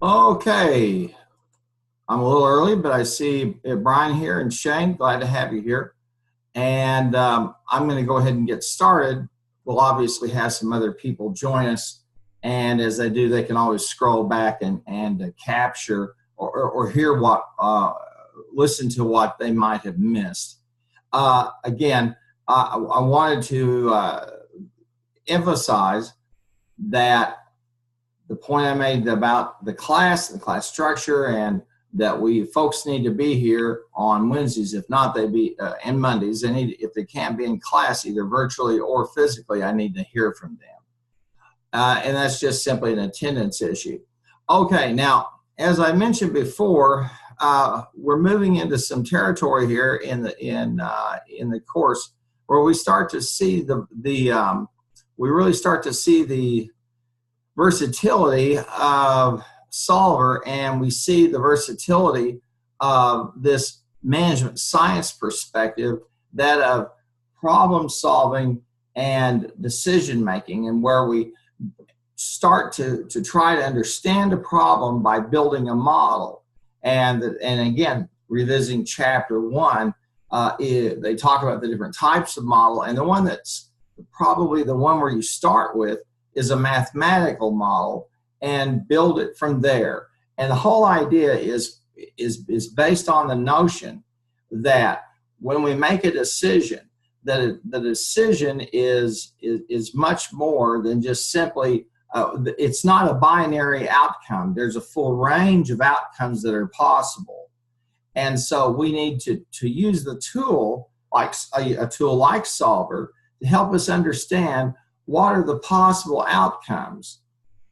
Okay, I'm a little early, but I see Brian here and Shane. Glad to have you here. And I'm going to go ahead and get started. We'll obviously have some other people join us. And as they do, they can always scroll back and capture or hear listen to what they might have missed. Again, I wanted to emphasize that the point I made about the class structure, and that we folks need to be here on Wednesdays. If not, they be and Mondays. If they can't be in class, either virtually or physically, I need to hear from them. And that's just simply an attendance issue. Okay, now, as I mentioned before, we're moving into some territory here in the course where we start to see we really start to see the versatility of solver, and we see the versatility of this management science perspective, that of problem solving and decision making, and where we start to try to understand a problem by building a model. And again, revisiting chapter 1, they talk about the different types of model, and the one that's probably the one where you start with is a mathematical model and build it from there. And the whole idea is based on the notion that when we make a decision, that the decision is much more than just simply, it's not a binary outcome. There's a full range of outcomes that are possible. And so we need to use the tool, like a tool like Solver, to help us understand what are the possible outcomes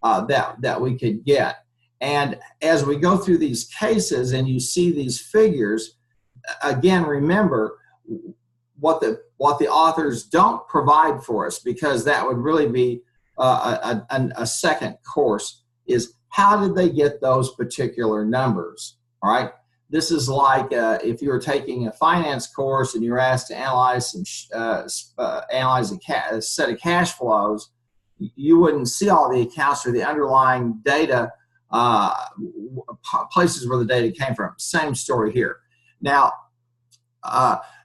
that we could get. And as we go through these cases and you see these figures, again, remember what the authors don't provide for us, because that would really be a second course, is how did they get those particular numbers, all right? This is like if you were taking a finance course and you're asked to analyze analyze a set of cash flows. You wouldn't see all the accounts or the underlying data, places where the data came from. Same story here. Now,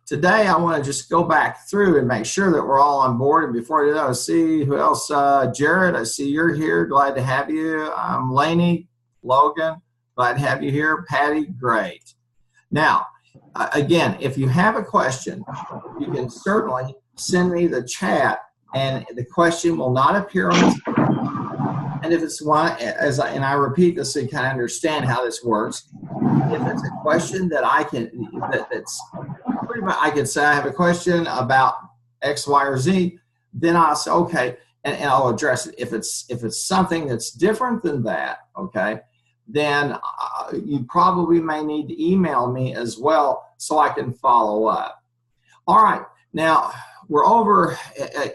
today I want to just go back through and make sure that we're all on board. And before I do that, I see who else. Jared, I see you're here. Glad to have you. Laney, Logan, glad to have you here. Patty, great. Now, again, if you have a question, you can certainly send me the chat, and the question will not appear on the screen. And if it's one, and I repeat this so you kind of understand how this works, if it's a question that that's pretty much, I could say I have a question about X, Y, or Z, then I'll say, okay, and I'll address it. If it's something that's different than that, okay, then you probably may need to email me as well so I can follow up. All right, now we're over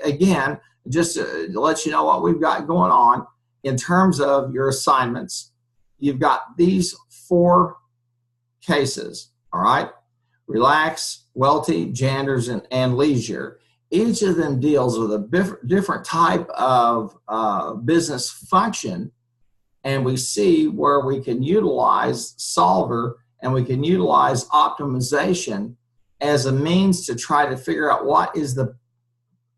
again, just to let you know what we've got going on in terms of your assignments. You've got these 4 cases, all right? Relax, Welty, Janders, and Leisure. Each of them deals with a different type of business function, and we see where we can utilize Solver and we can utilize optimization as a means to try to figure out what is the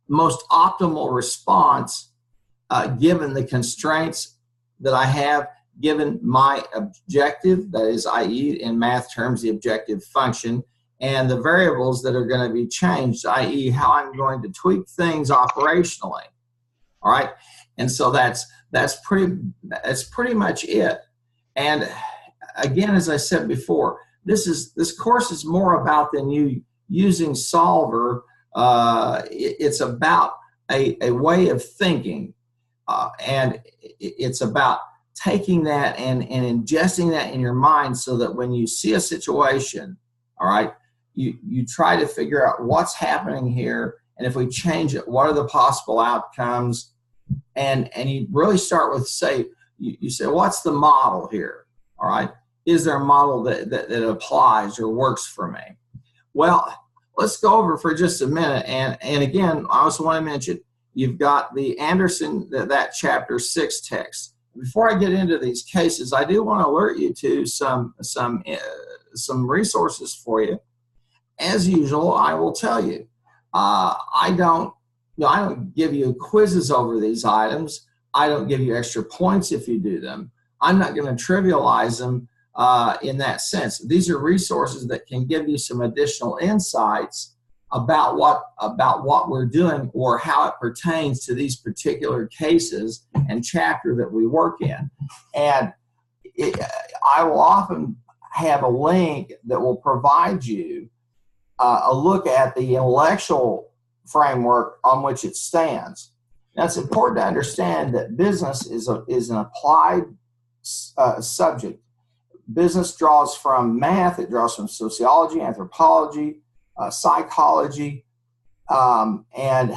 most optimal response given the constraints that I have, given my objective, that is, i.e., in math terms, the objective function, and the variables that are going to be changed, i.e., how I'm going to tweak things operationally. All right, and so that's pretty much it. And again, as I said before, this course is more about than you using Solver. It's about a way of thinking, and it's about taking that and ingesting that in your mind, so that when you see a situation, all right, you try to figure out what's happening here, and if we change it, what are the possible outcomes, and you really start with, say, you say, what's the model here, all right? Is there a model that applies or works for me? Well, let's go over for just a minute, and again, I also want to mention, you've got the Anderson, that chapter 6 text. before I get into these cases, I do want to alert you to some resources for you. As usual, I will tell you, I don't give you quizzes over these items. I don't give you extra points if you do them. I'm not going to trivialize them in that sense. These are resources that can give you some additional insights about what we're doing or how it pertains to these particular cases and chapter that we work in. And I will often have a link that will provide you a look at the intellectual framework on which it stands. Now, it's important to understand that business is an applied subject. Business draws from math, it draws from sociology, anthropology, psychology, and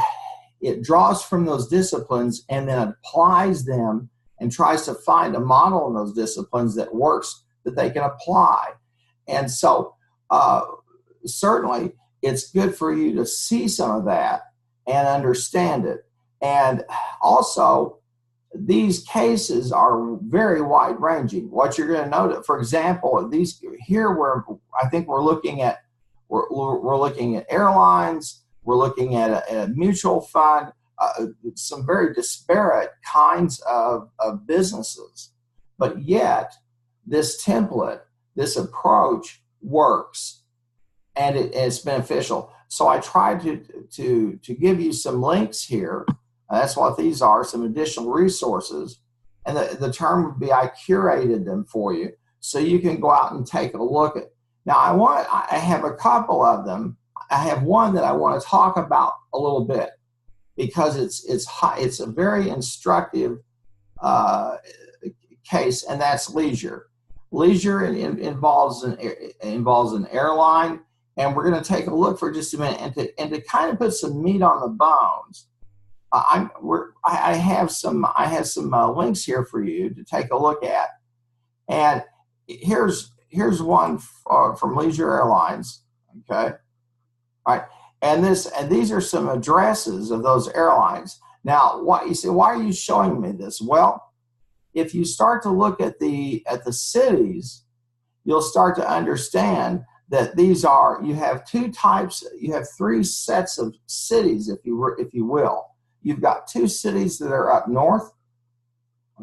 it draws from those disciplines and then applies them and tries to find a model in those disciplines that works, that they can apply. And so certainly it's good for you to see some of that and understand it. And also, these cases are very wide ranging. What you're going to note, for example, these here, where I think we're looking at airlines, we're looking at a mutual fund, some very disparate kinds of businesses. But yet, this template, this approach works, and it's beneficial. So I tried to give you some links here. That's what these are, some additional resources. And the term would be, I curated them for you so you can go out and take a look at. Now, I have a couple of them. I have one that I want to talk about a little bit because it's a very instructive case, and that's leisure. Leisure involves an airline, and we're going to take a look for just a minute and to kind of put some meat on the bones. I have some links here for you to take a look at, and here's one from Leisure Airlines. Okay, all right, and these are some addresses of those airlines. Now, you say, why are you showing me this? Well, if you start to look at the cities, you'll start to understand that you have three sets of cities, if you will. You've got two cities that are up north,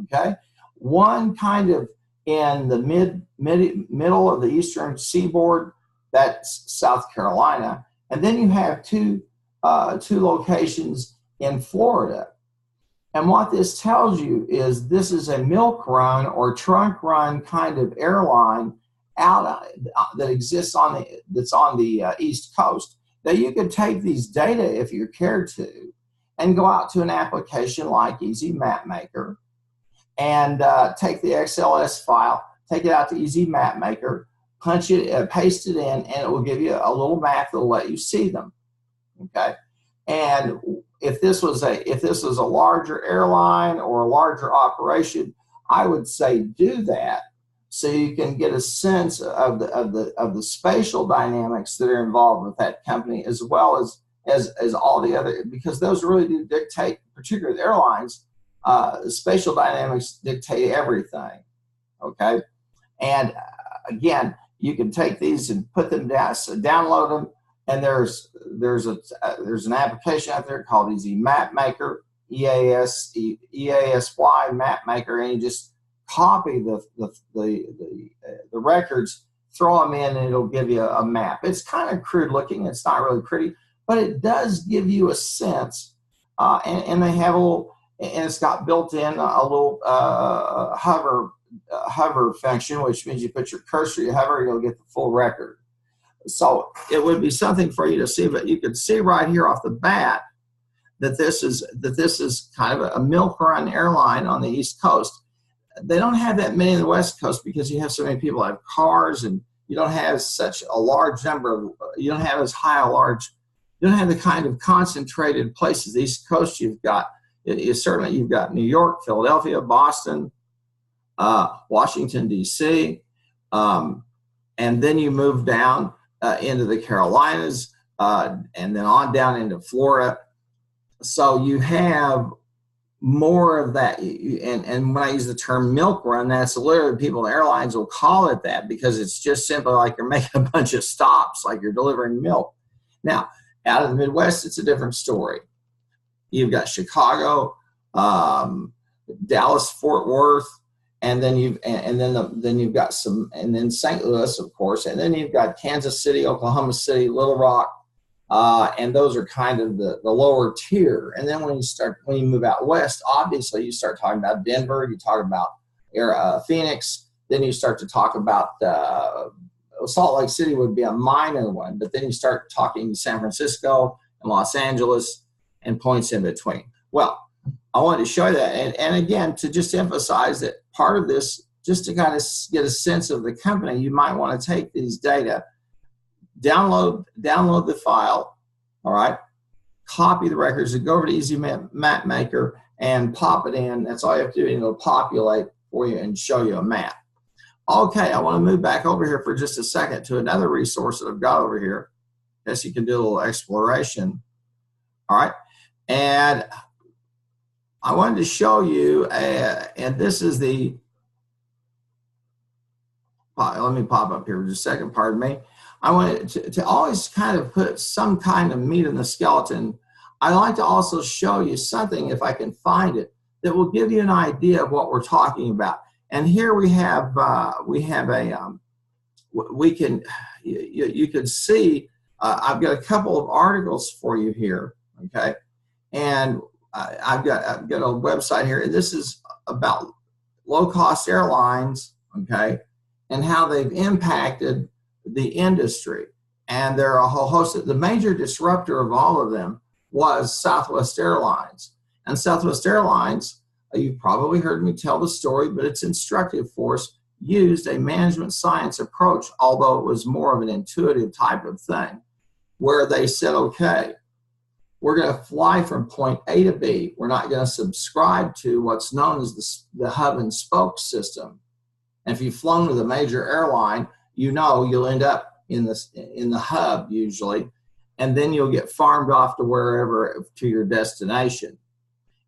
okay? One kind of in the middle of the eastern seaboard, that's South Carolina. And then you have two locations in Florida. And what this tells you is this is a milk run or trunk run kind of airline that exists that's on the East Coast. Now, you could take these data if you cared to and go out to an application like Easy Mapmaker and take the XLS file, take it out to Easy Mapmaker, punch it, paste it in, and it will give you a little map that will let you see them. Okay, and if this was a larger airline or a larger operation, I would say do that so you can get a sense of the spatial dynamics that are involved with that company, as well as all the other, because those really do dictate, particularly the airlines, spatial dynamics dictate everything, okay? And again, you can take these and put them down, so download them, and there's an application out there called Easy Mapmaker, EASY Mapmaker, and you just copy the records, throw them in, and it'll give you a map. It's kind of crude looking, it's not really pretty, but it does give you a sense, and they have a little, and it's got built in a little hover function, which means you put your cursor, you hover, you'll get the full record. So it would be something for you to see, but you can see right here off the bat that this is kind of a milk run airline on the East Coast. They don't have that many on the West Coast because you have so many people that have cars, and you don't have such a large number of, you don't have the kind of concentrated places. The East Coast, you've got New York, Philadelphia, Boston, Washington, D.C., and then you move down into the Carolinas, and then on down into Florida. So you have more of that. And when I use the term milk run, that's literally, people in airlines will call it that, because it's just simply like you're making a bunch of stops, like you're delivering milk. Now, out of the Midwest, it's a different story. You've got Chicago, Dallas, Fort Worth, and then you've got some, and then St. Louis, of course, and then you've got Kansas City, Oklahoma City, Little Rock, and those are kind of the lower tier. And then when you move out west, obviously you start talking about Denver, you talk about Phoenix, then you start to talk about Salt Lake City would be a minor one, but then you start talking San Francisco and Los Angeles and points in between. Well, I wanted to show you that, and again, to just emphasize that part of this, just to kind of get a sense of the company, you might want to take these data, download the file, all right, copy the records, and go over to Easy Map Maker and pop it in. That's all you have to do, and it'll populate for you and show you a map. Okay, I want to move back over here for just a second to another resource that I've got over here. Guess you can do a little exploration. All right, and I wanted to show you, and this is the, let me pop up here for just a second, pardon me. I wanted to always kind of put some kind of meat in the skeleton. I like to also show you something, if I can find it, that will give you an idea of what we're talking about. And here we have you can see, I've got a couple of articles for you here, okay? And I've got a website here, and this is about low-cost airlines, okay, and how they've impacted the industry. And there are a whole host of, the major disruptor of all of them was Southwest Airlines. And Southwest Airlines, you've probably heard me tell the story, but it's instructive for us, used a management science approach, although it was more of an intuitive type of thing, where they said, okay, we're going to fly from point A to B. We're not going to subscribe to what's known as the hub and spoke system. And if you've flown with a major airline, you know you'll end up in the hub usually, and then you'll get farmed off to wherever, to your destination.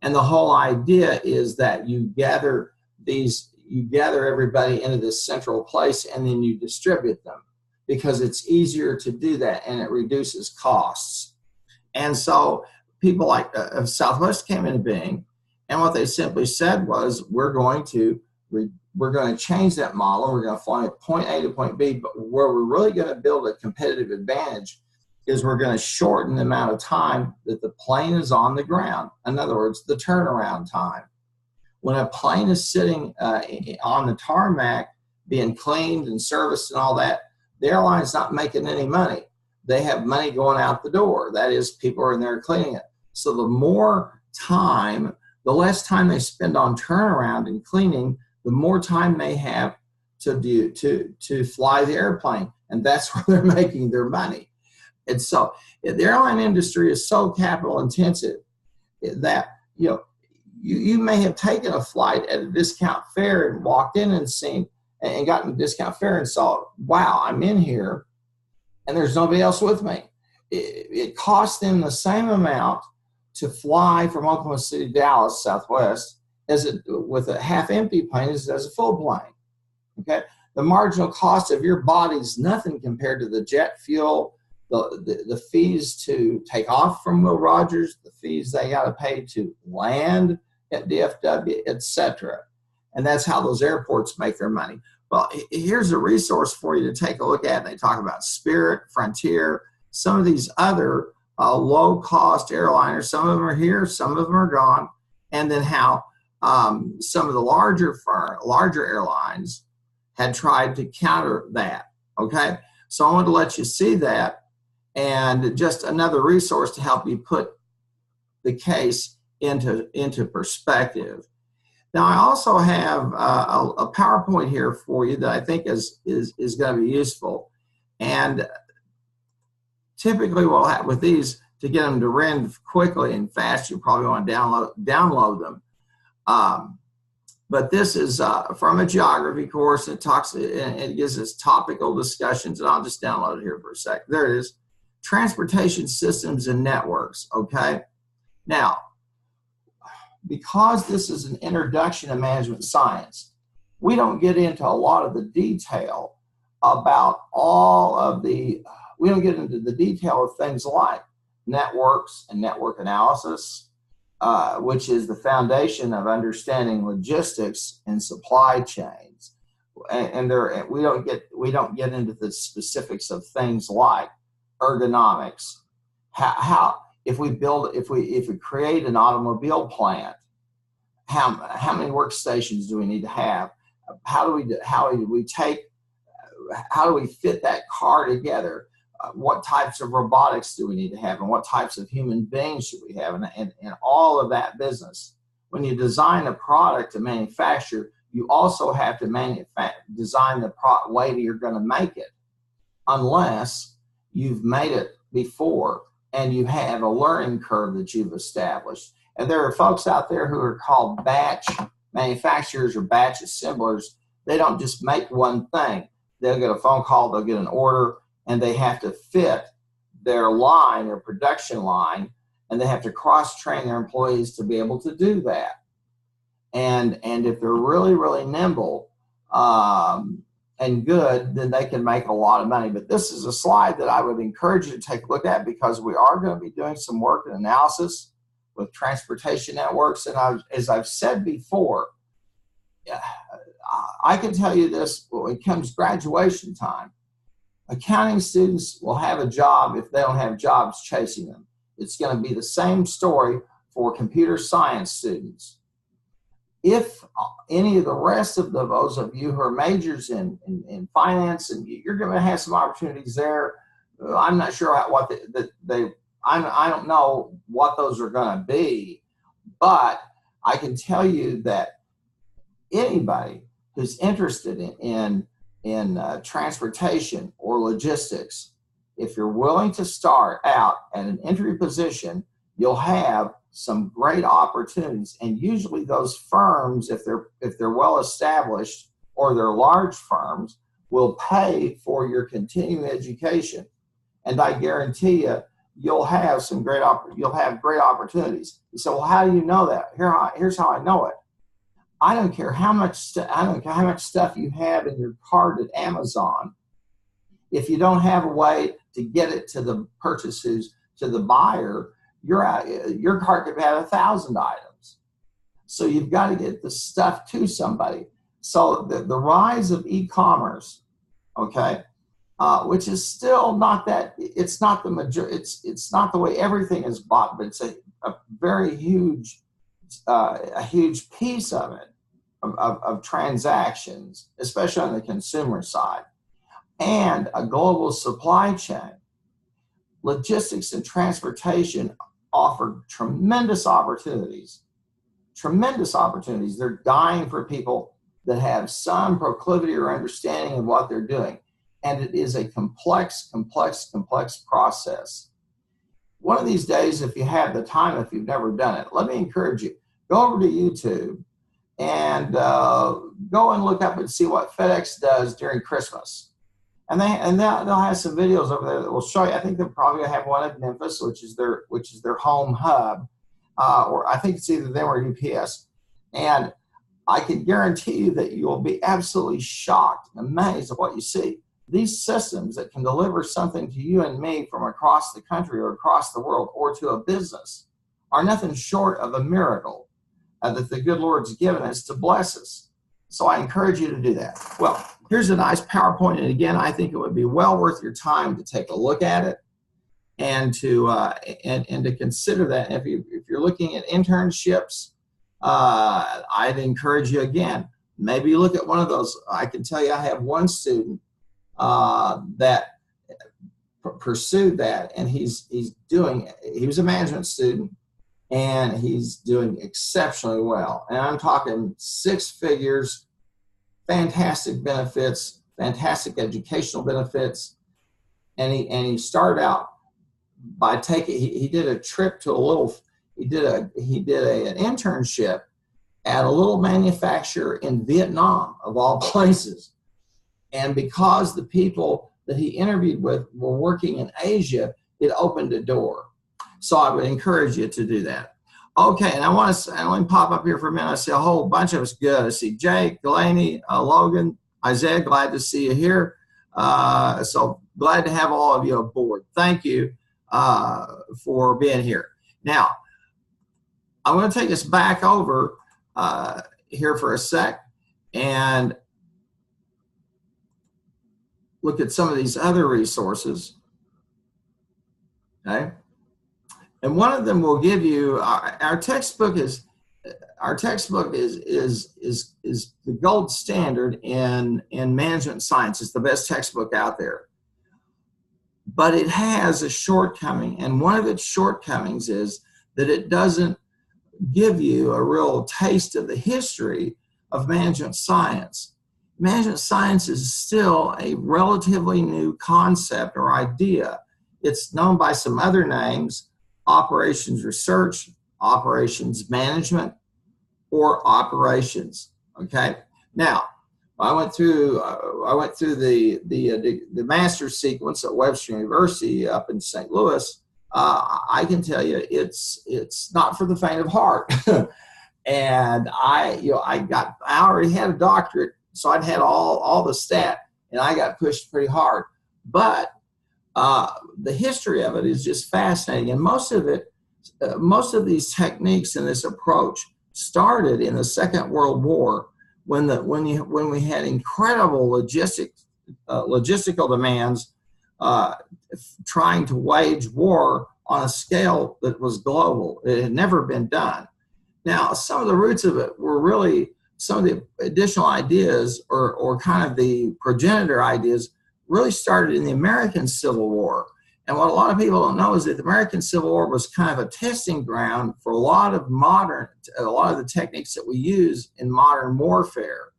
And the whole idea is that you gather everybody into this central place, and then you distribute them, because it's easier to do that and it reduces costs. And so people like Southwest came into being, and what they simply said was, we're going to change that model. We're going to fly at point A to point B, but where we're really going to build a competitive advantage is we're going to shorten the amount of time that the plane is on the ground. In other words, the turnaround time. When a plane is sitting on the tarmac, being cleaned and serviced and all that, the airline's not making any money. They have money going out the door. That is, people are in there cleaning it. So the more time, the less time they spend on turnaround and cleaning, the more time they have to fly the airplane. And that's where they're making their money. And so the airline industry is so capital intensive that, you may have taken a flight at a discount fare and walked in and seen and gotten a discount fare and saw, wow, I'm in here and there's nobody else with me. It costs them the same amount to fly from Oklahoma City to Dallas, Southwest, with a half-empty plane as a full plane. Okay, the marginal cost of your body is nothing compared to the jet fuel, the fees to take off from Will Rogers, the fees they got to pay to land at DFW, etc. And that's how those airports make their money. Well, here's a resource for you to take a look at. They talk about Spirit, Frontier, some of these other low-cost airliners. Some of them are here, some of them are gone, and then how some of the larger airlines had tried to counter that. Okay, so I wanted to let you see that, and just another resource to help you put the case into perspective. Now, I also have a PowerPoint here for you that I think is going to be useful. And typically, we'll have with these, to get them to render quickly and fast, you probably want to download them. But this is from a geography course. It gives us topical discussions, and I'll just download it here for a sec. There it is. Transportation systems and networks. Okay. Now, because this is an introduction to management science, we don't get into a lot of the detail about we don't get into the detail of things like networks and network analysis, which is the foundation of understanding logistics and supply chains. And we don't get into the specifics of things like ergonomics. How if we create an automobile plant, how many workstations do we need to have? How do we fit that car together? What types of robotics do we need to have, and what types of human beings should we have, and all of that business. When you design a product to manufacture, you also have to design the way that you're going to make it, unless you've made it before and you have a learning curve that you've established. And there are folks out there who are called batch manufacturers or batch assemblers. They don't just make one thing. They'll get a phone call, they'll get an order, and they have to fit their line, their production line, and they have to cross-train their employees to be able to do that. And if they're really, really nimble and good, then they can make a lot of money. But this is a slide that I would encourage you to take a look at, because we are going to be doing some work and analysis with transportation networks. And as I've said before, I can tell you this, when it comes graduation time, accounting students will have a job if they don't have jobs chasing them. It's going to be the same story for computer science students. If any of the rest of those of you who are majors in finance, and you're going to have some opportunities there, I'm not sure what I don't know what those are going to be, but I can tell you that anybody who's interested in transportation or logistics, if you're willing to start out at an entry position, you'll have some great opportunities. And usually those firms, if they're well established or they're large firms, will pay for your continuing education. And I guarantee you, you'll have great opportunities. You say, well, how do you know that? Here's how I know it. I don't care how much stuff you have in your cart at Amazon. If you don't have a way to get it to the to the buyer, your cart could have 1,000 items. So you've got to get the stuff to somebody. So the rise of e-commerce, okay, which is still not that, it's not the major, it's not the way everything is bought, but it's a very huge, a huge piece of it, of transactions, especially on the consumer side, and a global supply chain. Logistics and transportation offer tremendous opportunities. They're dying for people that have some proclivity or understanding of what they're doing. And it is a complex process. One of these days, if you have the time, if you've never done it, let me encourage you, go over to YouTube and go and look up and see what FedEx does during Christmas. And they'll have some videos over there that will show you. I think they'll probably have one at Memphis, which is their home hub, or I think it's either them or UPS. And I can guarantee you that you will be absolutely shocked and amazed at what you see. These systems that can deliver something to you and me from across the country or across the world or to a business are nothing short of a miracle that the good Lord's given us to bless us. So I encourage you to do that. Well, here's a nice PowerPoint, and again, I think it would be well worth your time to take a look at it and to consider that. If you're looking at internships, I'd encourage you again. Maybe look at one of those. I can tell you, I have one student that pursued that, and he was a management student, and he's doing exceptionally well. And I'm talking 6 figures, fantastic benefits, fantastic educational benefits. And he started out by he did a trip to an internship at a little manufacturer in Vietnam, of all places. And because the people that he interviewed with were working in Asia, it opened a door. So I would encourage you to do that. Okay, and I let me pop up here for a minute. I see a whole bunch of us good. I see Jake, Delaney, Logan, Isaiah, glad to see you here. So glad to have all of you aboard. Thank you for being here. Now, I'm going to take us back over here for a sec and look at some of these other resources. Okay. And one of them will give you our textbook is the gold standard in management science. It's the best textbook out there. But it has a shortcoming, and one of its shortcomings is that it doesn't give you a real taste of the history of management science. Management science is still a relatively new concept or idea. It's known by some other names: operations research, operations management, or operations. Okay. Now, I went through the master's sequence at Webster University up in St. Louis. I can tell you it's not for the faint of heart. And I already had a doctorate, so I'd had all the stat, and I got pushed pretty hard. But the history of it is just fascinating, and most of these techniques and this approach started in the Second World War when we had incredible logistical demands, trying to wage war on a scale that was global. It had never been done. Now, some of the roots of it were really some of the additional ideas or kind of the progenitor ideas really started in the American Civil War. And what a lot of people don't know is that the American Civil War was kind of a testing ground for a lot of the techniques that we use in modern warfare.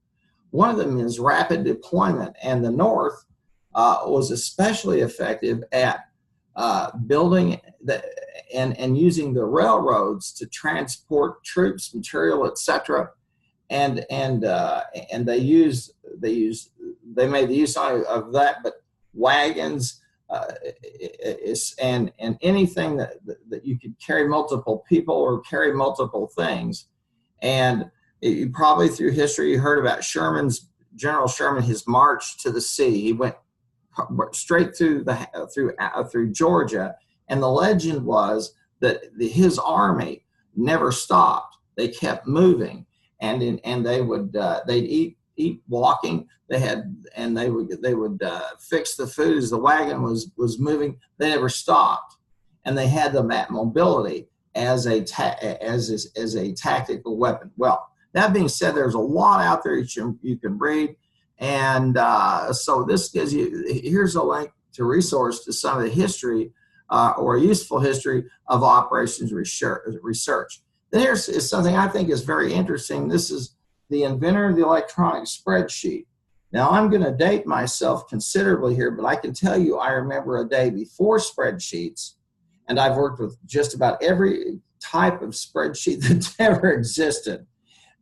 One of them is rapid deployment, and the North was especially effective at building and using the railroads to transport troops, material, etc. And they made the use of that, but wagons. And anything that you could carry multiple people or carry multiple things. And you probably through history you heard about General Sherman, his march to the sea. He went straight through Georgia, and the legend was that his army never stopped. They kept moving, and they'd eat walking. They would fix the food as the wagon was moving. They never stopped, and they had the mobility as a tactical weapon. Well, that being said, there's a lot out there you can read, and so this gives you. Here's a link to resource to some of the history or useful history of operations research. Then here's something I think is very interesting. This is the inventor of the electronic spreadsheet. Now, I'm going to date myself considerably here, but I can tell you I remember a day before spreadsheets, and I've worked with just about every type of spreadsheet that's ever existed.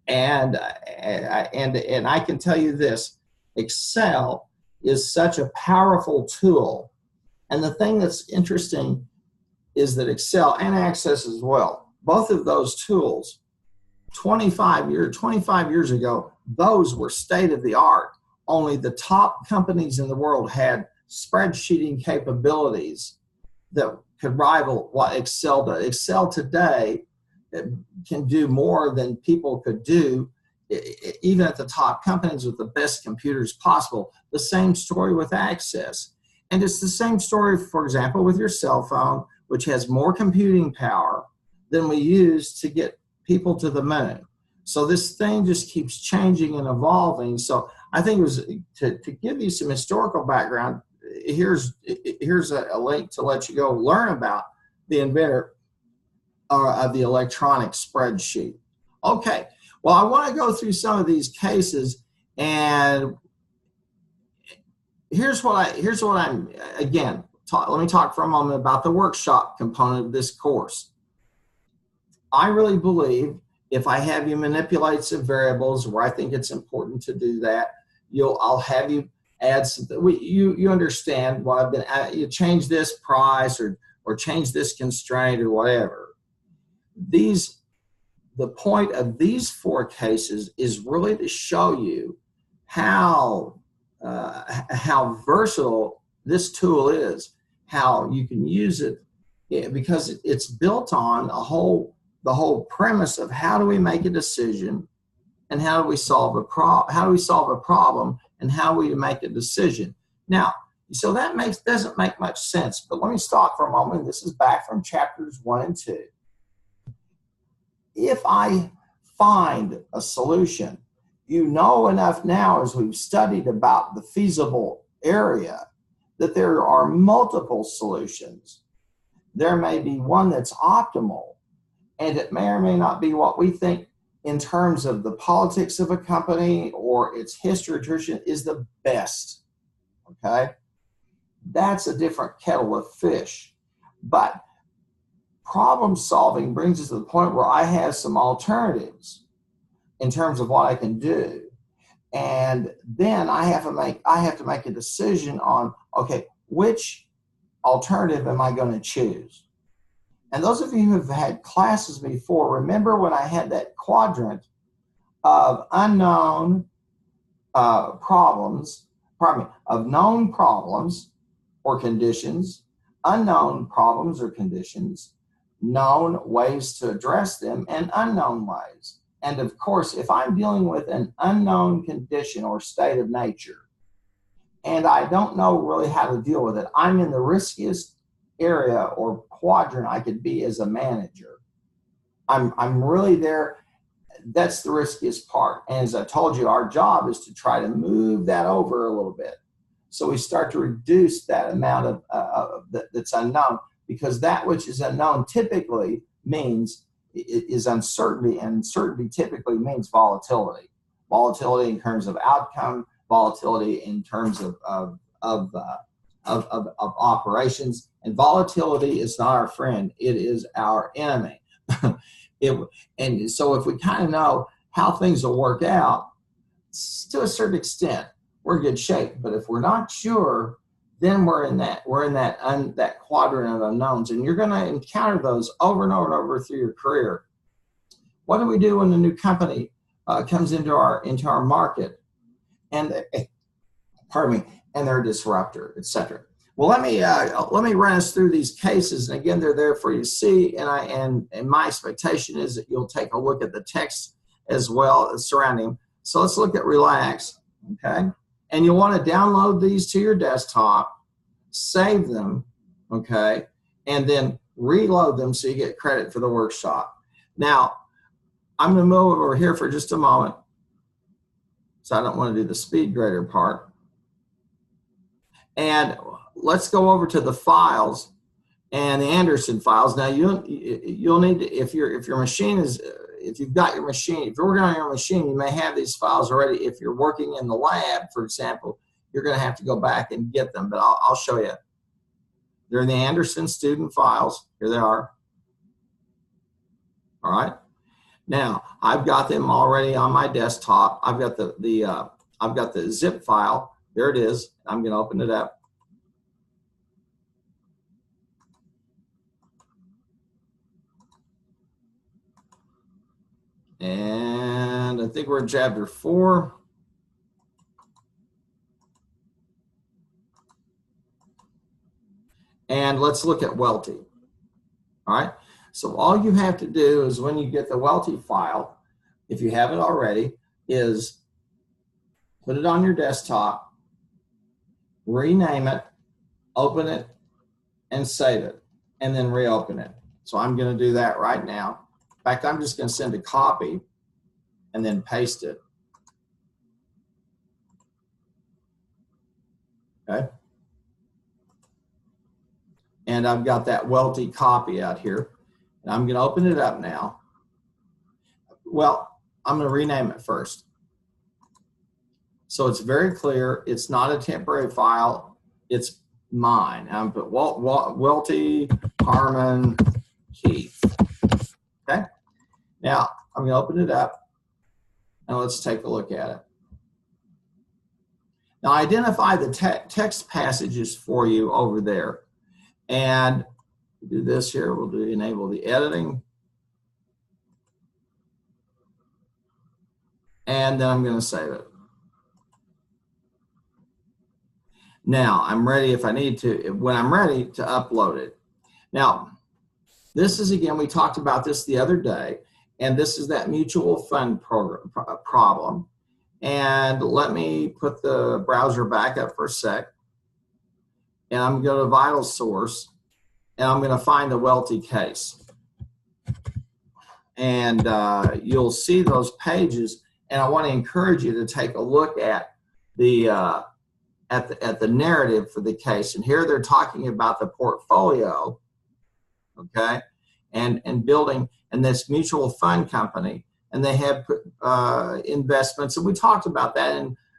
And I can tell you this, Excel is such a powerful tool. And the thing that's interesting is that Excel and Access as well, both of those tools, 25 years ago, those were state of the art. Only the top companies in the world had spreadsheeting capabilities that could rival what Excel does. Excel today can do more than people could do, even at the top companies with the best computers possible. The same story with Access. And it's the same story, for example, with your cell phone, which has more computing power than we use to get people to the moon. So this thing just keeps changing and evolving. So I think it was to give you some historical background. Here's a link to let you go learn about the inventor of the electronic spreadsheet. Okay, well, I want to go through some of these cases, and here's what I'm again. Let me talk for a moment about the workshop component of this course. I really believe if I have you manipulate some variables where I think it's important to do that, I'll have you add some. You understand what I've been. You change this price or change this constraint or whatever. These the point of these 4 cases is really to show you how versatile this tool is, how you can use it, because it's built on the whole premise of how do we make a decision, and how do we solve a problem, and how we make a decision. Now, so that doesn't make much sense, but let me stop for a moment. This is back from chapters 1 and 2. If I find a solution, you know enough now, as we've studied about the feasible area, that there are multiple solutions. There may be one that's optimal, and it may or may not be what we think in terms of the politics of a company or its history or tradition is the best, okay? That's a different kettle of fish. But problem solving brings us to the point where I have some alternatives in terms of what I can do. And then I have to make a decision on, okay, which alternative am I going to choose? And those of you who have had classes before, remember when I had that quadrant of unknown problems, of known problems or conditions, unknown problems or conditions, known ways to address them, and unknown ways. And of course, if I'm dealing with an unknown condition or state of nature, and I don't know really how to deal with it, I'm in the riskiest area or quadrant I could be as a manager. I'm really there. That's the riskiest part. And as I told you, our job is to try to move that over a little bit. So we start to reduce that amount of that's unknown, because that which is unknown typically is uncertainty, and uncertainty typically means volatility. Volatility in terms of outcome, volatility in terms of operations, and volatility is not our friend, it is our enemy. And so if we kind of know how things will work out, to a certain extent, we're in good shape. But if we're not sure, then we're in that quadrant of unknowns, and you're going to encounter those over and over and over through your career. What do we do when a new company comes into our market, and and they're a disruptor, etc.? Well, let me run us through these cases, and again, they're there for you to see. And my expectation is that you'll take a look at the text as well surrounding. So let's look at relax, okay? And you'll want to download these to your desktop, save them, okay, and then reload them so you get credit for the workshop. Now, I'm going to move over here for just a moment, so I don't want to do the speed grader part. And let's go over to the files and the Anderson files. Now you'll need to, if your machine is, if you've got your machine, if you're working on your machine, you may have these files already. If you're working in the lab, for example, you're going to have to go back and get them, but I'll show you. They're in the Anderson student files. Here they are. All right. Now I've got them already on my desktop. I've got the zip file. There it is. I'm going to open it up. And I think we're in chapter 4. And let's look at Welty. All right. So all you have to do is, when you get the Welty file, if you haven't already, is put it on your desktop, rename it, open it, and save it, and then reopen it. So I'm going to do that right now. In fact, I'm just going to send a copy and then paste it. Okay. And I've got that Welty copy out here. And I'm going to open it up now. Well, I'm going to rename it first. So it's very clear. It's not a temporary file. It's mine. I'm put Welty Harmon Keith. Okay. Now I'm going to open it up, and let's take a look at it. Now identify the text passages for you over there, and do this here. We'll enable the editing. and then I'm going to save it. Now I'm ready if I need to, when I'm ready to upload it. Now, this is, again, we talked about this the other day, and this is that mutual fund problem. And let me put the browser back up for a sec. And I'm going to go to Vital Source, and I'm going to find the Welty case. And you'll see those pages, and I want to encourage you to take a look at the narrative for the case. And here they're talking about the portfolio, okay, and building, and this mutual fund company, and they have investments, and we talked about that,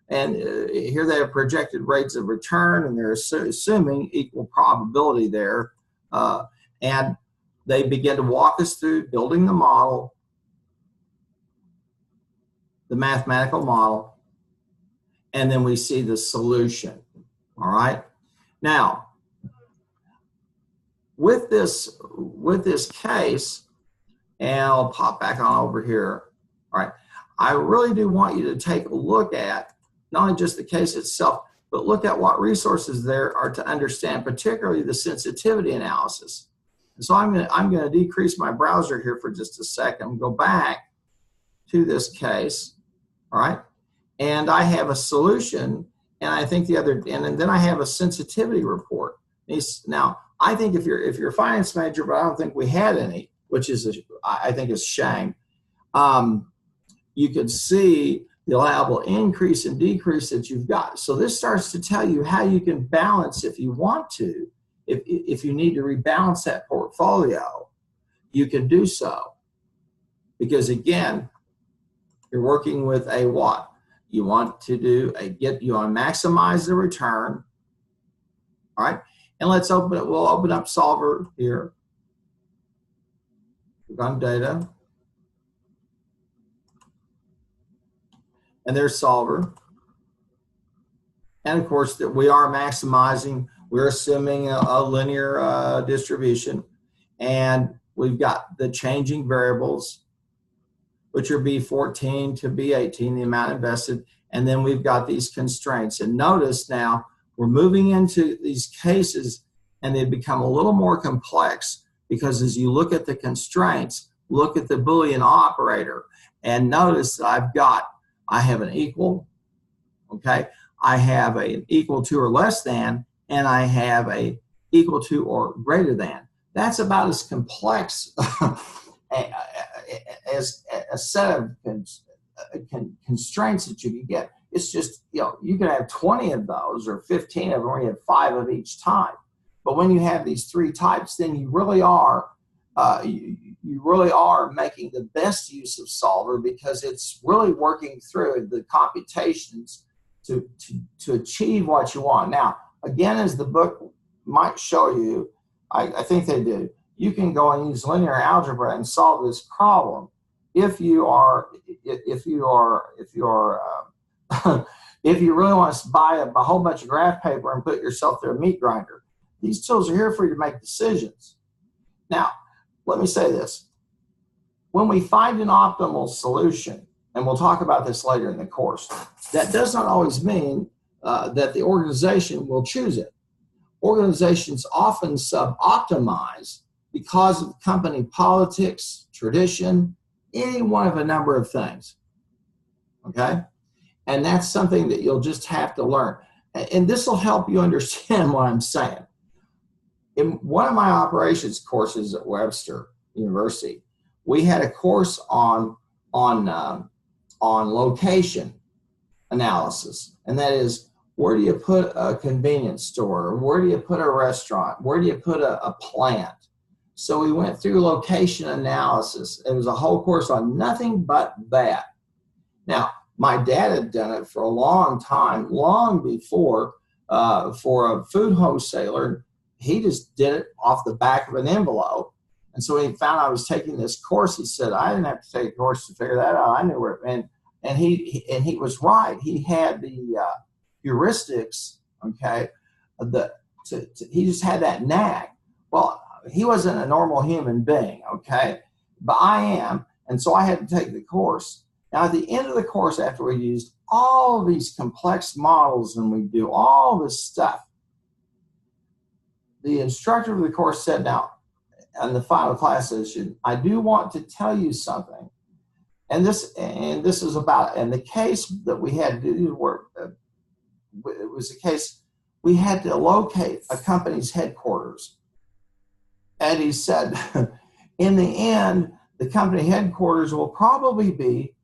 and here they have projected rates of return, and they're assuming equal probability there, and they begin to walk us through building the model, the mathematical model, and then we see the solution. All right. Now, with this case, and I'll pop back on over here. All right. I really do want you to take a look at not only just the case itself, but look at what resources there are to understand, particularly the sensitivity analysis. And so I'm going to decrease my browser here for just a second, go back to this case. All right. And I have a solution, and I think and then I have a sensitivity report. Now, I think if you're a finance major, but I don't think we had any, which is I think is a shame. You can see the allowable increase and decrease that you've got. So this starts to tell you how you can balance if you want to. If you need to rebalance that portfolio, you can do so. Because again, you're working with a what? You want to do you want to maximize the return. All right. And let's open it. We'll open up Solver here. Click on data. And there's Solver. And of course, that we are maximizing. We're assuming a linear distribution. And we've got the changing variables, which are B14 to B18, the amount invested. And then we've got these constraints. And notice now we're moving into these cases, and they become a little more complex, because as you look at the constraints, look at the Boolean operator, and notice that I have an equal, okay? I have an equal to or less than, and I have a equal to or greater than. That's about as complex as a set of constraints that you can get. It's just, you can have 20 of those or 15 of them, or you have 5 of each type. But when you have these 3 types, then you really are you really are making the best use of Solver, because it's really working through the computations to achieve what you want. Now, again, as the book might show you, I think they do, you can go and use linear algebra and solve this problem if you really want to buy a whole bunch of graph paper and put yourself through a meat grinder. These tools are here for you to make decisions. Now, let me say this. When we find an optimal solution, and we'll talk about this later in the course, that does not always mean that the organization will choose it. Organizations often sub-optimize because of company politics, tradition, any one of a number of things, okay? And that's something that you'll just have to learn. And this will help you understand what I'm saying. In one of my operations courses at Webster University, we had a course on location analysis, and that is, where do you put a convenience store? Where do you put a restaurant? Where do you put a plant? So we went through location analysis. It was a whole course on nothing but that. Now, my dad had done it for a long time, long before for a food wholesaler. He just did it off the back of an envelope. And so when he found I was taking this course, he said, I didn't have to take a course to figure that out. I knew where it, and he was right. He had the heuristics, okay? He just had that knack. Well, he wasn't a normal human being, okay? But I am, and so I had to take the course. Now, at the end of the course, after we used all these complex models and we do all this stuff, the instructor of the course said, now, in the final class session, I do want to tell you something. And this is about, and the case that we had to do work, it was a case we had to locate a company's headquarters. And he said, in the end, the company headquarters will probably be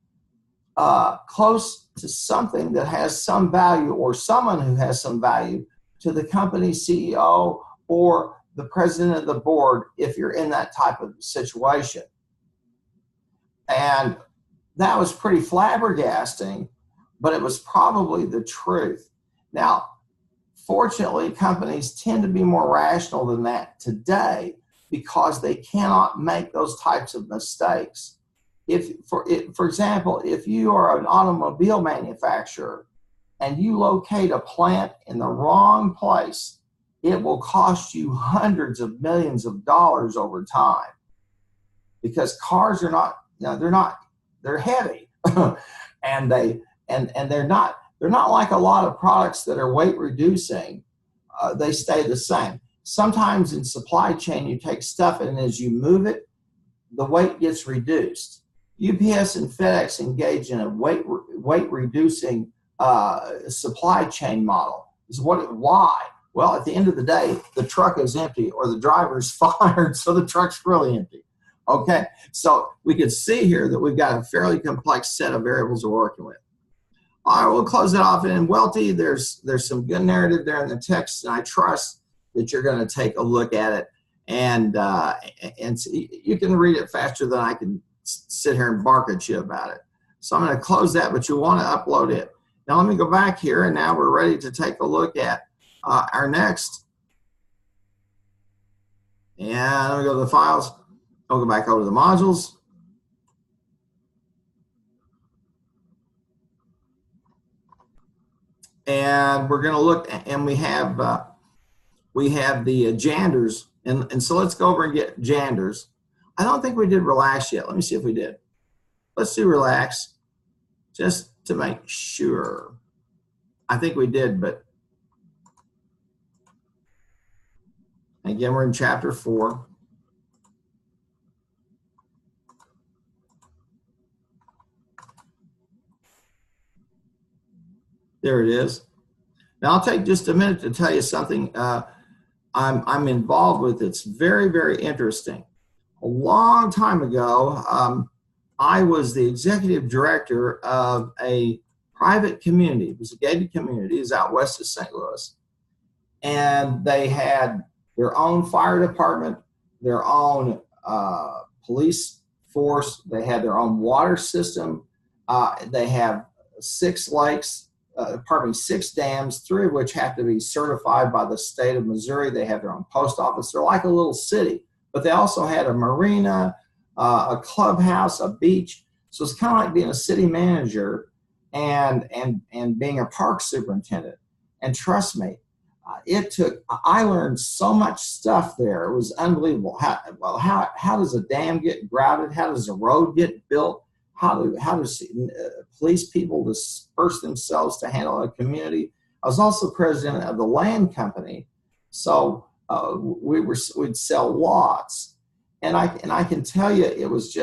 close to something that has some value, or someone who has some value to the company CEO or the president of the board, if you're in that type of situation. And that was pretty flabbergasting, but it was probably the truth. Now, fortunately, companies tend to be more rational than that today because they cannot make those types of mistakes. For example, if you are an automobile manufacturer and you locate a plant in the wrong place, it will cost you hundreds of millions of dollars over time, because cars are not, they're heavy and they're not like a lot of products that are weight reducing. They stay the same. Sometimes in supply chain, you take stuff and as you move it, the weight gets reduced. UPS and FedEx engage in a weight reducing supply chain model. Why? Well, at the end of the day, the truck is empty or the driver's fired, so the truck's really empty. Okay, so we can see here that we've got a fairly complex set of variables we're working with. All right, we'll close it off. And in Welty, there's some good narrative there in the text, and I trust that you're going to take a look at it, and you can read it faster than I can sit here and bark at you about it. So I'm going to close that, but you want to upload it. Now let me go back here, and now we're ready to take a look at our next. And let me go to the files. I'll go back over to the modules. And we're going to look, and we have the Janders, and so let's go over and get Janders. I don't think we did relax yet. Let me see if we did. Let's do relax, just to make sure. I think we did, but again, we're in chapter 4. There it is. Now I'll take just a minute to tell you something I'm involved with. It's very, very interesting. A long time ago, I was the executive director of a private community. It was a gated community. It was out west of St. Louis. And they had their own fire department, their own police force. They had their own water system. They have 6 lakes. 6 dams, 3 of which have to be certified by the state of Missouri. They have their own post office. They're like a little city, but they also had a marina, a clubhouse, a beach. So it's kind of like being a city manager and being a park superintendent. And trust me, I learned so much stuff there. It was unbelievable. How does a dam get grouted? How does a road get built? How does police people disperse themselves to handle a community? I was also president of the land company, so we'd sell lots, and I can tell you it was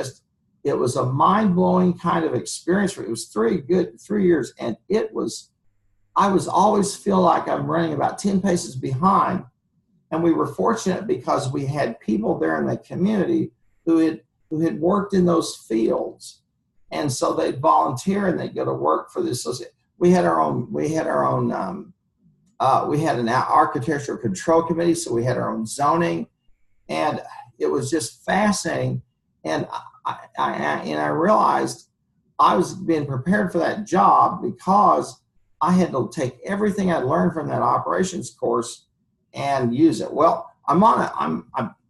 a mind-blowing kind of experience. It was 3 years, and I was always feel like I'm running about 10 paces behind, and we were fortunate because we had people there in the community who had worked in those fields. And so they'd volunteer and they'd go to work for the association. We had an architectural control committee, so we had our own zoning, and it was just fascinating. And I realized I was being prepared for that job because I had to take everything I'd learned from that operations course and use it. Well,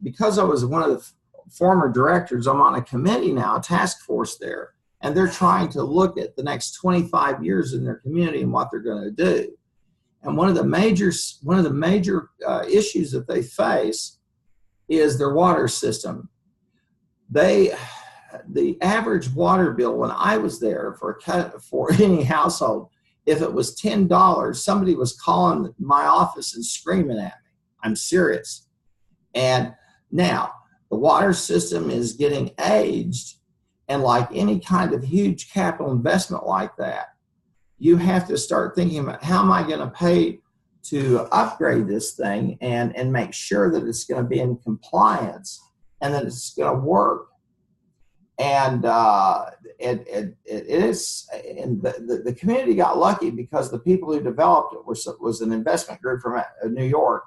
because I was one of the former directors, I'm on a committee now, a task force there. And they're trying to look at the next 25 years in their community and what they're going to do. And one of the major issues that they face is their water system. the average water bill when I was there for any household, if it was $10, somebody was calling my office and screaming at me. I'm serious. And now the water system is getting aged, and like any kind of huge capital investment like that, you have to start thinking about, how am I going to pay to upgrade this thing and make sure that it's going to be in compliance and that it's going to work. And it is, and the community got lucky because the people who developed it was an investment group from New York.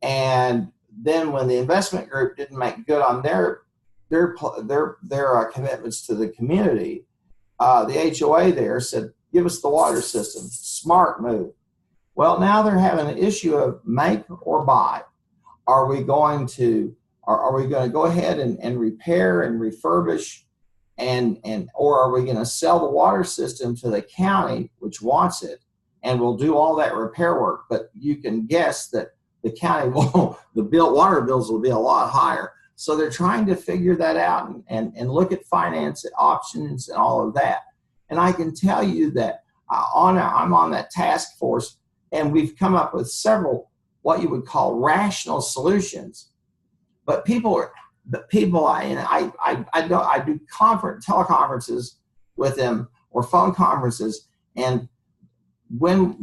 And then when the investment group didn't make good on their commitments to the community, the HOA there said, give us the water system. Smart move. Well, now they're having an issue of make or buy. Are we going to go ahead and repair and refurbish, or are we going to sell the water system to the county, which wants it, and we'll do all that repair work? But you can guess that the county water bills will be a lot higher. So they're trying to figure that out and look at finance options and all of that. And I can tell you that I'm on that task force, and we've come up with several what you would call rational solutions. But I do teleconferences with them or phone conferences, and when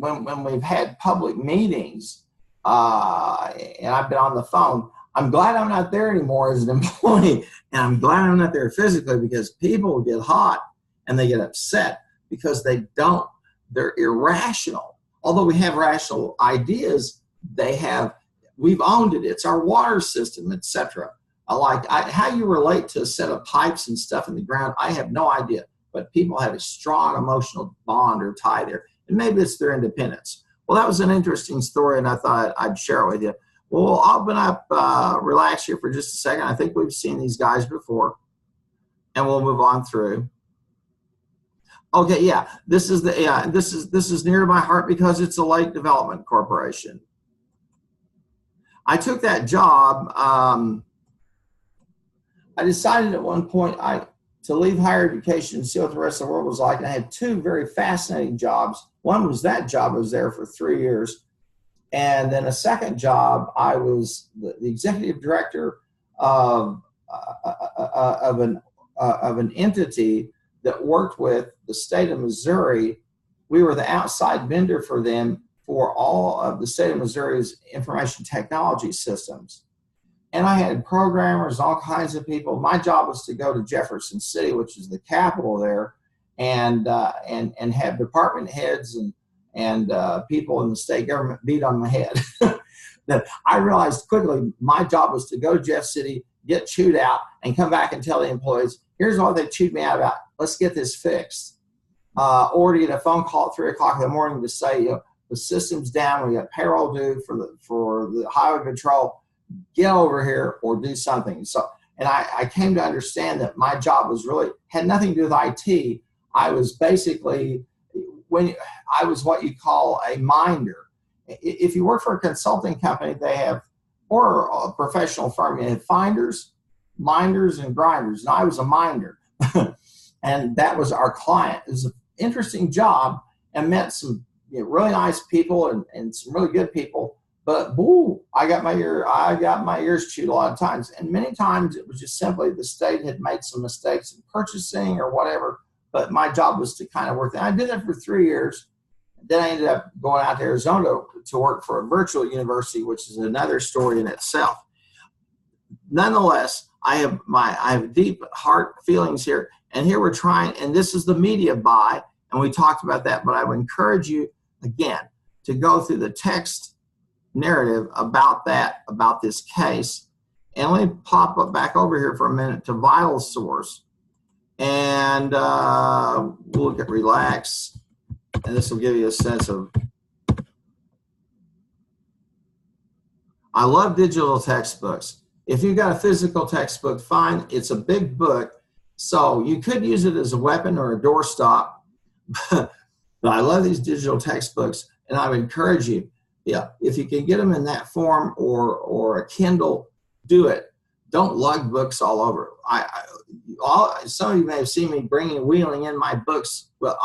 we've had public meetings, and I've been on the phone, I'm glad I'm not there anymore as an employee, and I'm glad I'm not there physically, because people get hot and they get upset because they're irrational. Although we have rational ideas, we've owned it. It's our water system, etc. How you relate to a set of pipes and stuff in the ground, I have no idea. But people have a strong emotional bond or tie there. And maybe it's their independence. Well, that was an interesting story, and I thought I'd share it with you. Well, we'll open up, relax here for just a second. I think we've seen these guys before, and we'll move on through. Okay, yeah, this is near to my heart because it's a Lake Development Corporation. I took that job. I decided at one point to leave higher education and see what the rest of the world was like. And I had two very fascinating jobs. One was that job. I was there for 3 years. And then a second job, I was the executive director of an entity that worked with the state of Missouri. We were the outside vendor for them for all of the state of Missouri's information technology systems. And I had programmers, all kinds of people. My job was to go to Jefferson City, which is the capital there, and have department heads and people in the state government beat on my head. That I realized quickly my job was to go to Jeff City, get chewed out, and come back and tell the employees, here's what they chewed me out about. Let's get this fixed. Or to get a phone call at 3 o'clock in the morning to say, the system's down, we got payroll due for the highway patrol, get over here or do something. So, and I came to understand that my job had nothing to do with IT. I was basically, I was what you call a minder. If you work for a consulting company, or a professional firm, you have finders, minders, and grinders. And I was a minder. And that was our client. It was an interesting job and met some really nice people and some really good people. But I got my ears chewed a lot of times. And many times it was just simply the state had made some mistakes in purchasing or whatever. But my job was to kind of work. And I did that for 3 years. Then I ended up going out to Arizona to work for a virtual university, which is another story in itself. Nonetheless, I have deep heart feelings here. And here we're trying, and this is the media buy, and we talked about that, but I would encourage you, again, to go through the text narrative about this case. And let me pop up back over here for a minute to Vital Source. And we'll get relaxed. And this will give you a sense of, I love digital textbooks. If you've got a physical textbook, fine. It's a big book, so you could use it as a weapon or a doorstop. But I love these digital textbooks, and I would encourage you, if you can get them in that form or a Kindle, do it. don't lug books all over. Some of you may have seen me wheeling in my books. Well,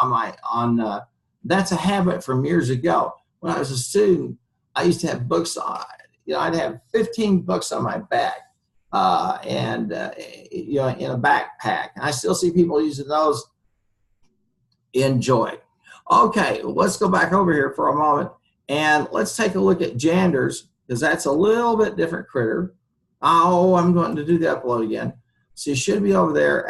that's a habit from years ago. When I was a student, I used to have books on. I'd have 15 books on my back, in a backpack. And I still see people using those. Enjoy. Okay, let's go back over here for a moment and let's take a look at Janders, because that's a little bit different critter. Oh, I'm going to do the upload again. So you should be over there.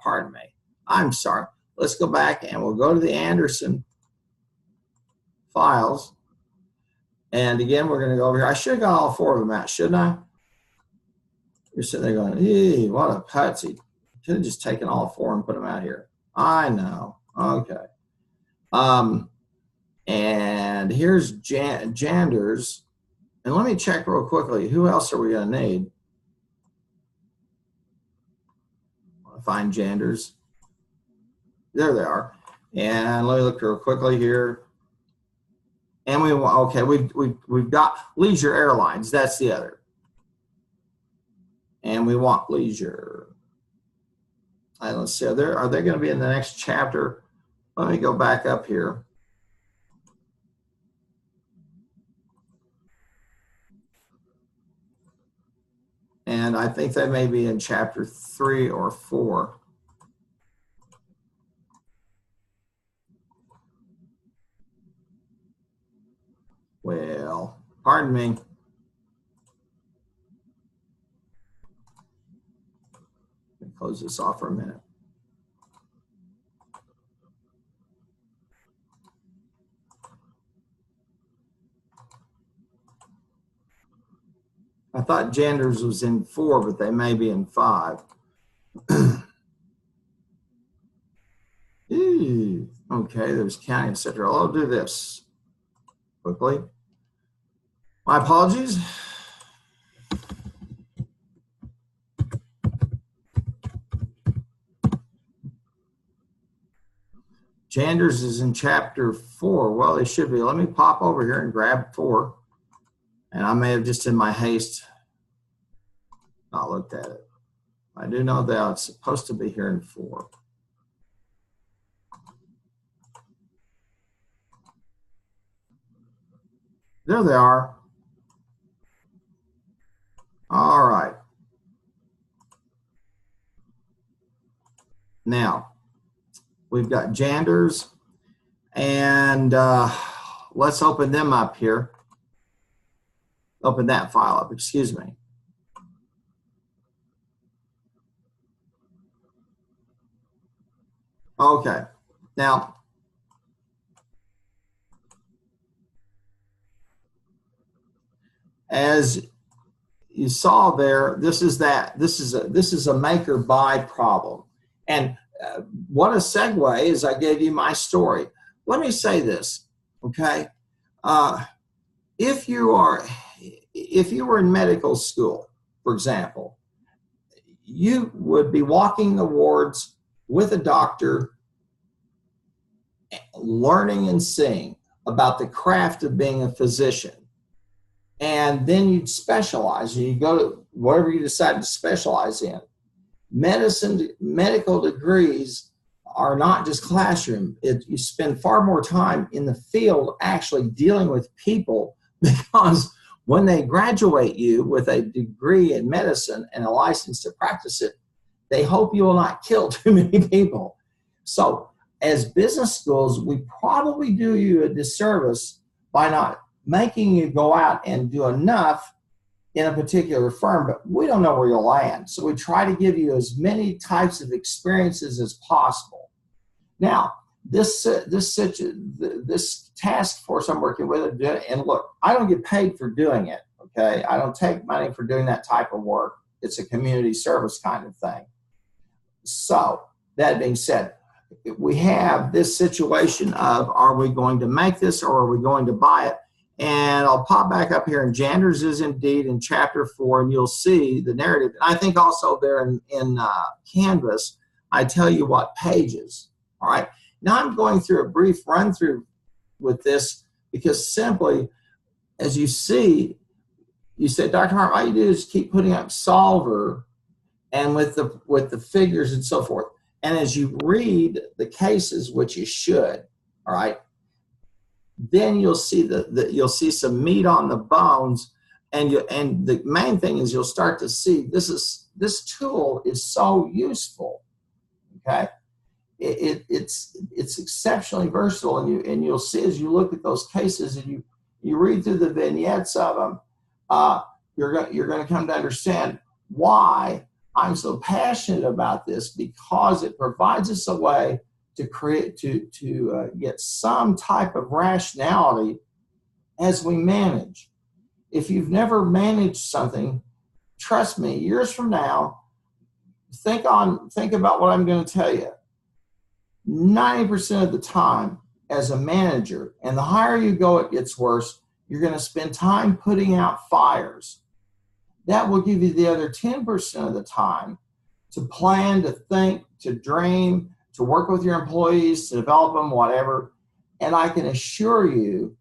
Pardon me. I'm sorry. Let's go back and we'll go to the Anderson files. And again, we're going to go over here. I should have got all 4 of them out, shouldn't I? You're sitting there going, "Eee, what a putsy." Should have just taken all 4 and put them out here. I know. Okay. And here's Janders. And let me check real quickly. Who else are we going to need? Find Janders. There they are. And let me look real quickly here. And we've got Leisure Airlines. That's the other. And we want Leisure. And let's see. Are they going to be in the next chapter? Let me go back up here. And I think they may be in chapter 3 or 4. Well, pardon me. Let me close this off for a minute. I thought Janders was in 4, but they may be in 5. Okay, there's county, etc. I'll do this quickly. My apologies. Janders is in chapter 4. Well, they should be. Let me pop over here and grab 4. And I may have just in my haste not looked at it. I do know that it's supposed to be here in 4. There they are. All right. Now, we've got Janders, and let's open them up here. Open that file up, excuse me. Okay, now, as you saw there, this is a make or buy problem. And what a segue is, I gave you my story. Let me say this, okay? If you were in medical school, for example, you would be walking the wards with a doctor, learning and seeing about the craft of being a physician. And then you'd specialize, and you go to whatever you decide to specialize in. Medical degrees are not just classroom. You spend far more time in the field actually dealing with people, because when they graduate you with a degree in medicine and a license to practice it, they hope you will not kill too many people. So as business schools, we probably do you a disservice by not making you go out and do enough in a particular firm, but we don't know where you'll land. So we try to give you as many types of experiences as possible. Now, this task force I'm working with, and look, I don't get paid for doing it, okay? I don't take money for doing that type of work. It's a community service kind of thing. So that being said, we have this situation of, are we going to make this or are we going to buy it? And I'll pop back up here, and Janders is indeed in chapter 4, and you'll see the narrative. And I think also there in Canvas, I tell you what pages, all right? Now I'm going through a brief run through with this because simply, as you see, you said, Dr. Hart, all you do is keep putting up solver and with the figures and so forth. And as you read the cases, which you should, all right, then you'll see you'll see some meat on the bones, and the main thing is you'll start to see this tool is so useful. Okay, it's exceptionally versatile, and you'll see as you look at those cases and you read through the vignettes of them, you're going to come to understand why I'm so passionate about this, because it provides us a way to create to get some type of rationality as we manage. If you've never managed something, trust me, years from now, think about what I'm going to tell you. 90% of the time as a manager, and the higher you go, it gets worse, you're going to spend time putting out fires. That will give you the other 10% of the time to plan, to think, to dream, to work with your employees, to develop them, whatever. And I can assure you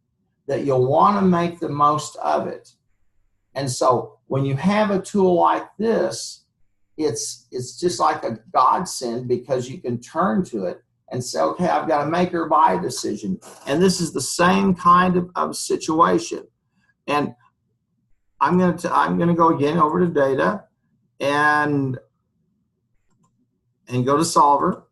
that you'll want to make the most of it. And so when you have a tool like this, it's just like a godsend, because you can turn to it and say, okay, I've got a make or buy decision. And this is the same kind of situation. And I'm going to go again over to data and go to solver.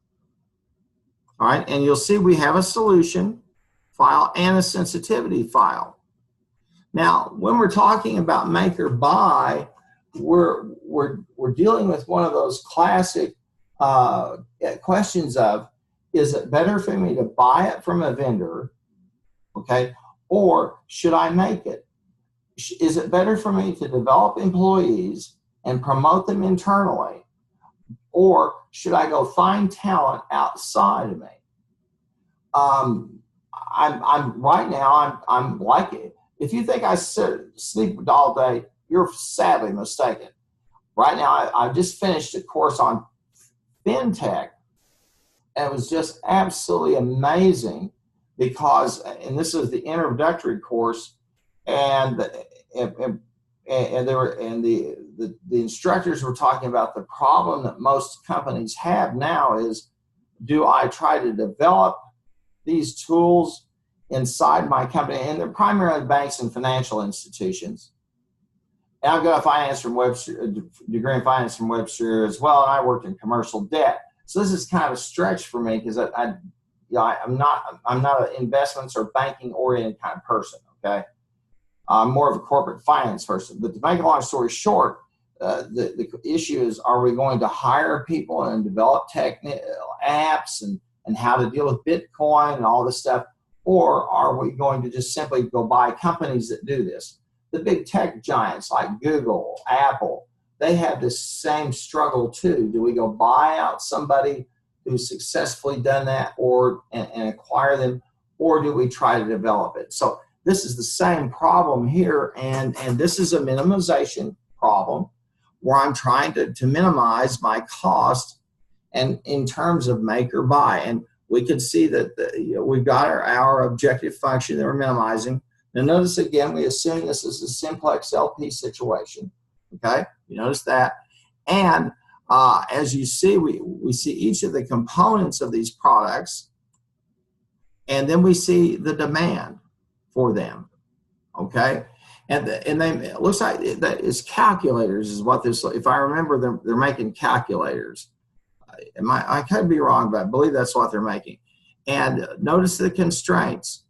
All right, and you'll see we have a solution file and a sensitivity file. Now, when we're talking about make or buy, we're dealing with one of those classic questions of, is it better for me to buy it from a vendor, okay, or should I make it? Is it better for me to develop employees and promote them internally, or should I go find talent outside of me? I'm right now, I'm like it. If you think I sleep all day, you're sadly mistaken. Right now, I just finished a course on fintech, and it was just absolutely amazing because, and this is the introductory course, and the instructors were talking about the problem that most companies have now is, do I try to develop these tools inside my company? And they're primarily banks and financial institutions. And I've got a finance from Webster, a degree in finance from Webster as well, and I worked in commercial debt. So this is kind of a stretch for me because I'm not an investments or banking oriented kind of person. Okay. I'm more of a corporate finance person. But to make a long story short, the issue is, are we going to hire people and develop apps and how to deal with Bitcoin and all this stuff? Or are we going to just simply go buy companies that do this? The big tech giants like Google, Apple, they have this same struggle too. Do we go buy out somebody who's successfully done that and acquire them, or do we try to develop it? So this is the same problem here, and this is a minimization problem where I'm trying to minimize my cost and in terms of make or buy. And we can see that we've got our objective function that we're minimizing. Now notice again, we assume this is a simplex LP situation. Okay, you notice that. And as you see, we see each of the components of these products, and then we see the demand for them. Okay, and it looks like that is calculators is what this. If I remember, they're making calculators. I could be wrong, but I believe that's what they're making. And notice the constraints.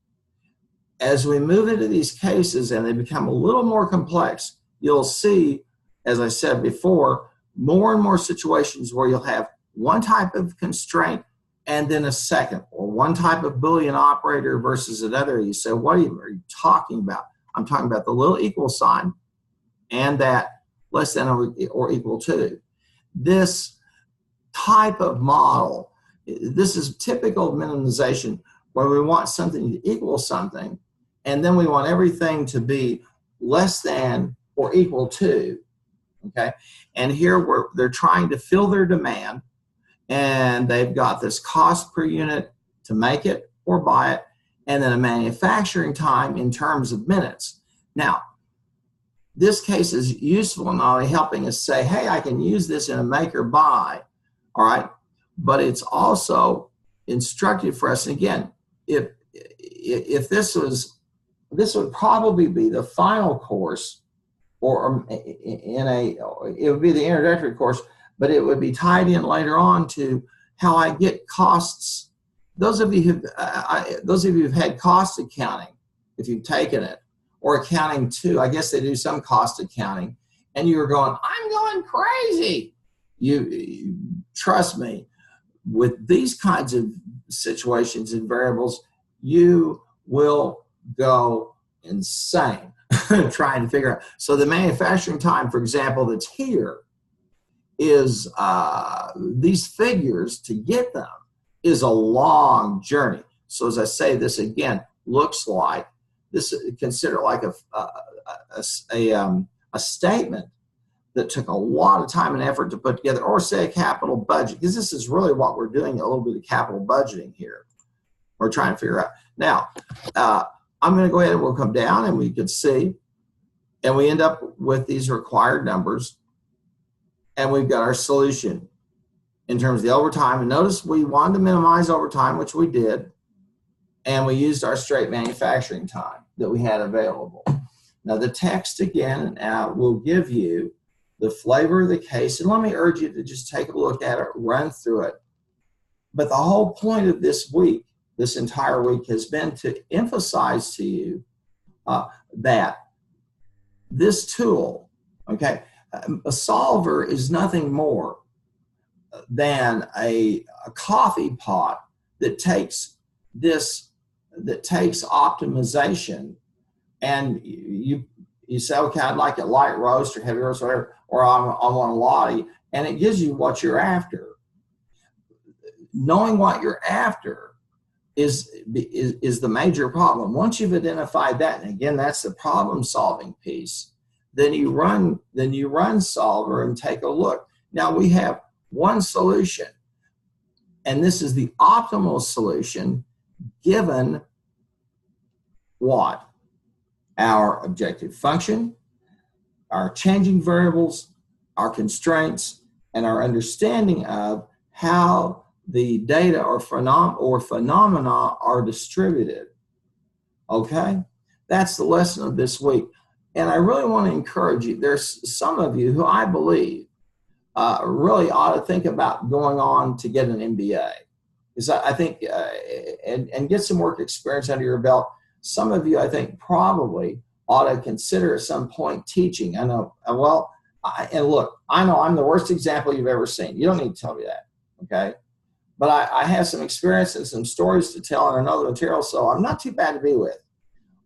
As we move into these cases and they become a little more complex, you'll see, as I said before, more and more situations where you'll have one type of constraint and then a second, or one type of Boolean operator versus another. You say, what are you talking about? I'm talking about the little equal sign and that less than or equal to. This type of model, this is typical of minimization, where we want something to equal something, and then we want everything to be less than or equal to. Okay, and here they're trying to fill their demand, and they've got this cost per unit to make it or buy it, and then a manufacturing time in terms of minutes. Now, this case is useful in not only helping us say, hey, I can use this in a make or buy, all right, but it's also instructive for us. And again, if this would probably be the final course, or it would be the introductory course, but it would be tied in later on to how I get costs. Those of you who've had cost accounting, if you've taken it, or accounting too, I guess they do some cost accounting, and you were going, I'm going crazy. You trust me, with these kinds of situations and variables, you will go insane trying to figure out. So the manufacturing time, for example, that's here is these figures to get them is a long journey. So as I say, this again looks like this. Consider like a statement that took a lot of time and effort to put together, or say a capital budget, because this is really what we're doing, a little bit of capital budgeting here. We're trying to figure out. Now, I'm going to go ahead and we'll come down and we can see, and we end up with these required numbers, and we've got our solution in terms of the overtime. And notice we wanted to minimize overtime, which we did, and we used our straight manufacturing time that we had available. Now the text again will give you the flavor of the case, and let me urge you to just take a look at it, run through it. But the whole point of this week, this entire week, has been to emphasize to you that this tool, okay, a solver is nothing more than a coffee pot that takes optimization, and you say, okay, I'd like it light roast or heavy roast or whatever, or I want a lottie, and it gives you what you're after. Knowing what you're after is the major problem. Once you've identified that, and again, that's the problem solving piece, then you run solver and take a look. Now we have one solution, and this is the optimal solution given what? Our objective function, our changing variables, our constraints, and our understanding of how the data or phenomena are distributed. Okay? That's the lesson of this week. And I really want to encourage you. There's some of you who I believe really ought to think about going on to get an MBA. Because I think, and get some work experience under your belt. Some of you, I think, probably ought to consider at some point teaching. I know, and look, I know I'm the worst example you've ever seen. You don't need to tell me that, okay? But I have some experience and some stories to tell and another material, so I'm not too bad to be with.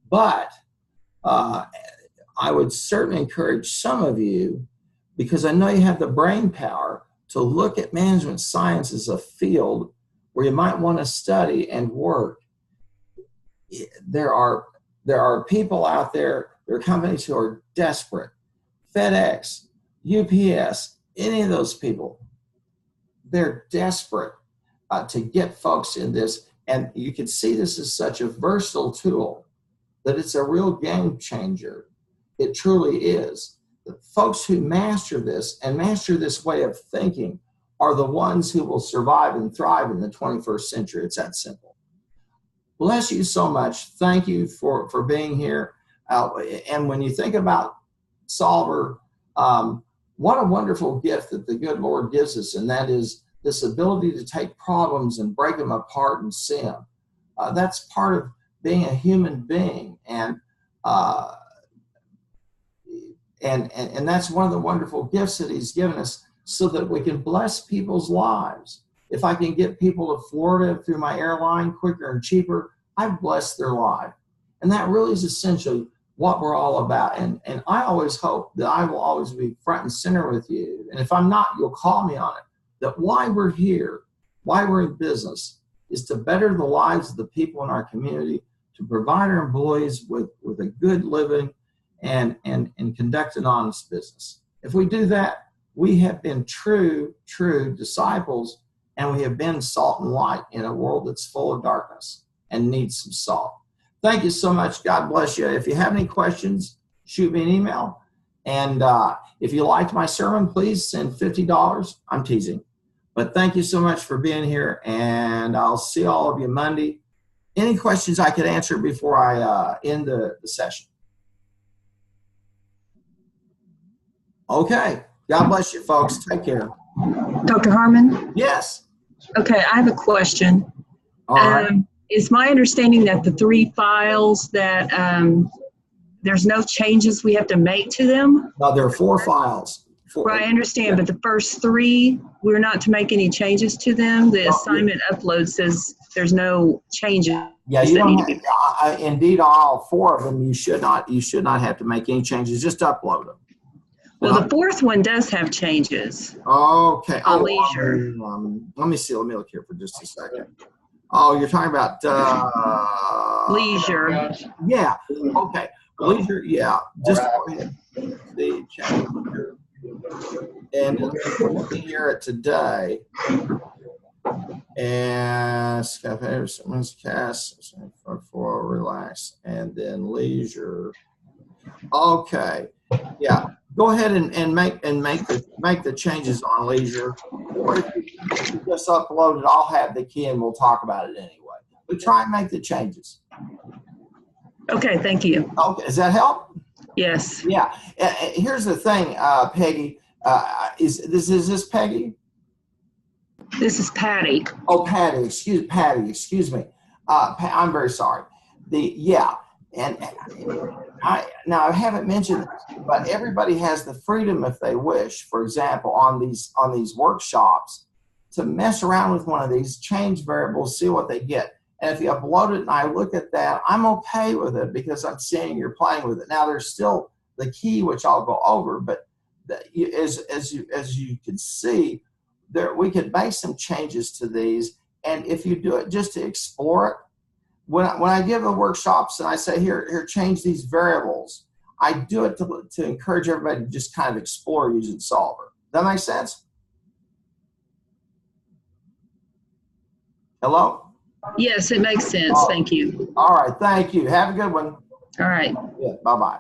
But I would certainly encourage some of you, because I know you have the brain power, to look at management science as a field where you might want to study and work. There are people out there, there are companies who are desperate. FedEx, UPS, any of those people, they're desperate to get folks in this. And you can see this is such a versatile tool that it's a real game changer. It truly is. The folks who master this and master this way of thinking are the ones who will survive and thrive in the 21st century. It's that simple. Bless you so much. Thank you for being here. And when you think about Solver, what a wonderful gift that the good Lord gives us, and that is this ability to take problems and break them apart and see them. That's part of being a human being, and that's one of the wonderful gifts that He's given us, so that we can bless people's lives. If I can get people to Florida through my airline quicker and cheaper, I've blessed their life. And that really is essentially what we're all about. And I always hope that I will always be front and center with you. And if I'm not, you'll call me on it. That why we're here, why we're in business, is to better the lives of the people in our community, to provide our employees with a good living and conduct an honest business. If we do that, we have been true disciples, and we have been salt and light in a world that's full of darkness and needs some salt. Thank you so much. God bless you. If you have any questions, shoot me an email. And if you liked my sermon, please send $50. I'm teasing. But thank you so much for being here, and I'll see all of you Monday. Any questions I could answer before I end the session? Okay. God bless you, folks. Take care. Dr. Harmon? Yes. Okay, I have a question. All right. It's my understanding that the 3 files that there's no changes we have to make to them? No, there are 4 files. Right, I understand, but the first 3, we're not to make any changes to them? The assignment upload says there's no changes. Yeah, you don't have, indeed, all 4 of them, you should not have to make any changes, just upload them. Well, the 4th one does have changes. Okay. On leisure. Let me see. Let me look here for just a second. Oh, you're talking about leisure. Yeah. Okay. Leisure. Yeah. Just go ahead. The chapter. And we're looking here at today. And someone's cast for relax, and then leisure. Okay. Yeah. Go ahead and make the changes on leisure. Or if you just upload it, I'll have the key and we'll talk about it anyway. But try and make the changes. Okay, thank you. Okay, does that help? Yes. Yeah. Here's the thing, Peggy. Is this Peggy? This is Patty. Oh, Patty. Excuse me. I'm very sorry. And I haven't mentioned this, but everybody has the freedom, if they wish, for example, on these workshops, to mess around with one of these, change variables, see what they get. And if you upload it and I look at that, I'm okay with it because I'm seeing you're playing with it. Now there's still the key, which I'll go over, but as you can see, we could make some changes to these. And if you do it just to explore it, when I give the workshops and I say, here, change these variables, I do it to encourage everybody to just kind of explore using Solver. Does that make sense? Hello? Yes, it makes sense. Thank you. All right. Thank you. Have a good one. All right. Yeah. Bye-bye.